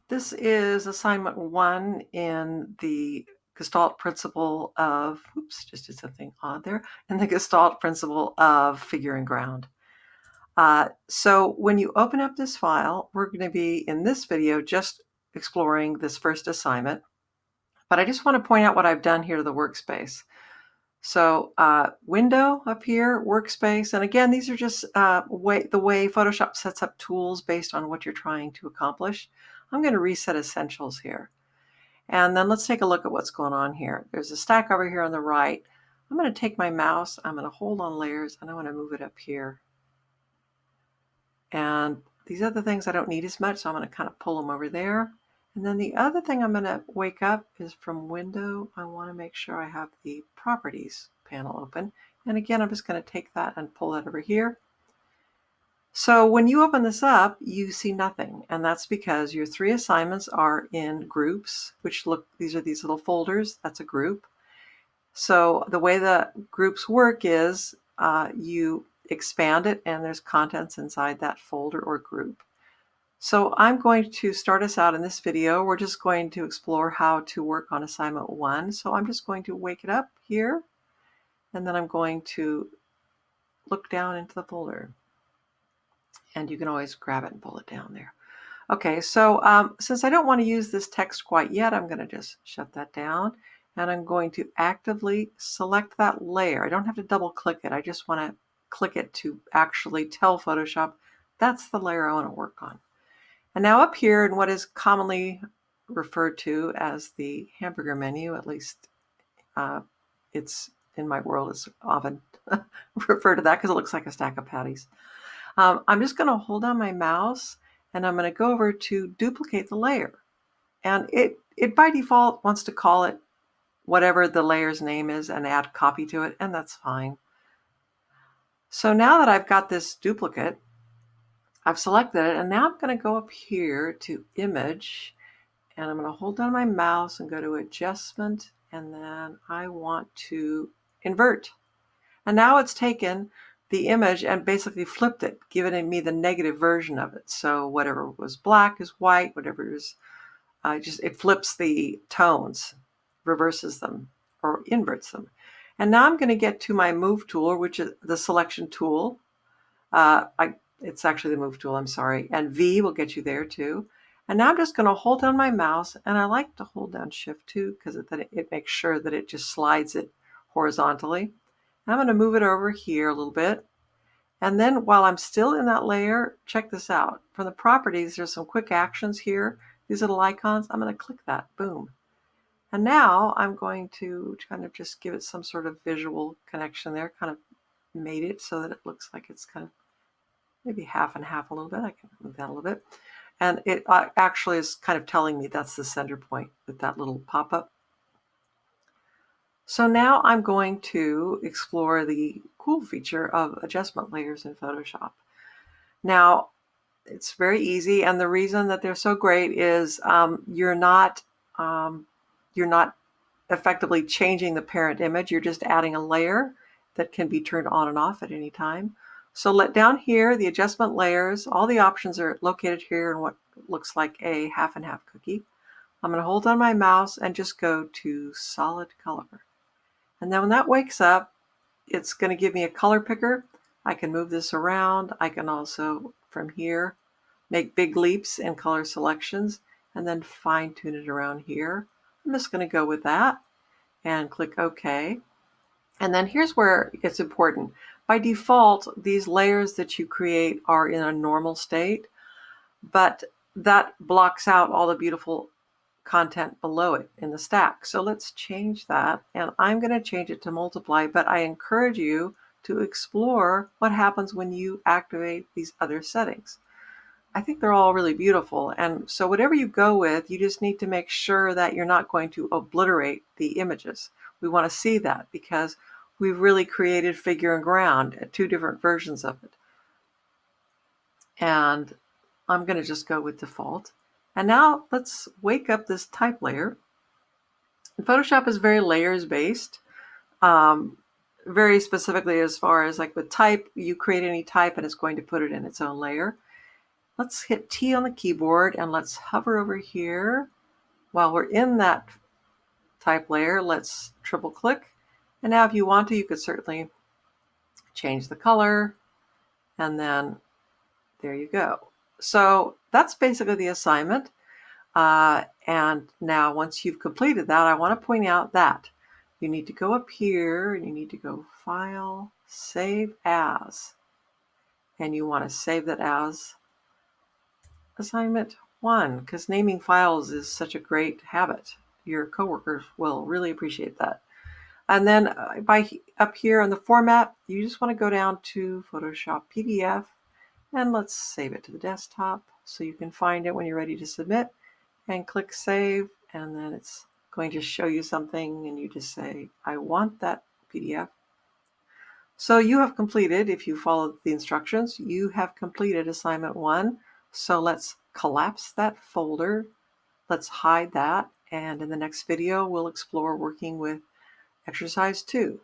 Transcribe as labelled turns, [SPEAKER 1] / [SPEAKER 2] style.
[SPEAKER 1] This is assignment 1 in the Gestalt Principle of, oops, just did something odd there, in the Gestalt Principle of Figure and Ground. So when you open up this file, we're going to be, in this video, just exploring this first assignment. But I just want to point out what I've done here to the workspace. So window up here, workspace, and again, these are just the way Photoshop sets up tools based on what you're trying to accomplish. I'm going to reset essentials here. And then let's take a look at what's going on here. There's a stack over here on the right. I'm going to take my mouse, I'm going to hold on layers, and I want to move it up here. And these other things I don't need as much, so I'm going to kind of pull them over there. And then the other thing I'm going to wake up is from window, I want to make sure I have the properties panel open. And again, I'm just going to take that and pull that over here. So when you open this up, you see nothing. And that's because your 3 assignments are in groups, which look, these are these little folders. That's a group. So the way the groups work is you expand it and there's contents inside that folder or group. So I'm going to start us out in this video. We're just going to explore how to work on assignment 1. So I'm just going to wake it up here, and then I'm going to look down into the folder. And you can always grab it and pull it down there. Okay, so since I don't want to use this text quite yet, I'm going to just shut that down. And I'm going to actively select that layer. I don't have to double click it. I just want to click it to actually tell Photoshop that's the layer I want to work on. And now up here in what is commonly referred to as the hamburger menu, at least it's in my world, it's often referred to that because it looks like a stack of patties. I'm just going to hold down my mouse and I'm going to go over to duplicate the layer. And it by default wants to call it whatever the layer's name is and add copy to it, and that's fine. So now that I've got this duplicate, I've selected it, and now I'm going to go up here to Image, and I'm going to hold down my mouse and go to Adjustment, and then I want to invert. And now it's taken the image and basically flipped it, giving me the negative version of it. So whatever was black is white, whatever is it flips the tones, reverses them, or inverts them. And now I'm going to get to my Move tool, which is the selection tool. It's actually the Move tool, I'm sorry. And V will get you there too. And now I'm just going to hold down my mouse, and I like to hold down Shift 2 because it makes sure that it just slides it horizontally. I'm going to move it over here a little bit. And then while I'm still in that layer, check this out. From the properties, there's some quick actions here. These little icons, I'm going to click that, boom. And now I'm going to kind of just give it some sort of visual connection there, kind of made it so that it looks like it's kind of maybe half and half a little bit. I can move that a little bit. And it actually is kind of telling me that's the center point with that little pop-up. So now I'm going to explore the cool feature of adjustment layers in Photoshop. Now, it's very easy, and the reason that they're so great is you're not effectively changing the parent image. You're just adding a layer that can be turned on and off at any time. So down here, the adjustment layers, all the options are located here in what looks like a half and half cookie. I'm going to hold on my mouse and just go to solid color. And then when that wakes up, it's going to give me a color picker. I can move this around. I can also, from here, make big leaps in color selections and then fine tune it around here. I'm just going to go with that and click OK. And then here's where it's important. By default, these layers that you create are in a normal state, but that blocks out all the beautiful content below it in the stack. So let's change that, and I'm going to change it to multiply, but I encourage you to explore what happens when you activate these other settings. I think they're all really beautiful, and so whatever you go with, you just need to make sure that you're not going to obliterate the images. We want to see that because we've really created Figure and Ground, 2 different versions of it. And I'm going to just go with default. And now let's wake up this type layer. And Photoshop is very layers based, very specifically as far as like with type, you create any type and it's going to put it in its own layer. let's hit T on the keyboard and let's hover over here. While we're in that type layer, let's triple click. And now if you want to, you could certainly change the color, and then there you go. So that's basically the assignment. And now once you've completed that, I want to point out that you need to go up here and you need to go File, Save As. And you want to save that as Assignment 1, because naming files is such a great habit. Your coworkers will really appreciate that. And then up here on the format, you just want to go down to Photoshop PDF, and let's save it to the desktop so you can find it when you're ready to submit, and click Save, and then it's going to show you something, and you just say, I want that PDF. So you have completed, if you followed the instructions, you have completed assignment 1. So let's collapse that folder. Let's hide that. And in the next video, we'll explore working with exercise 2.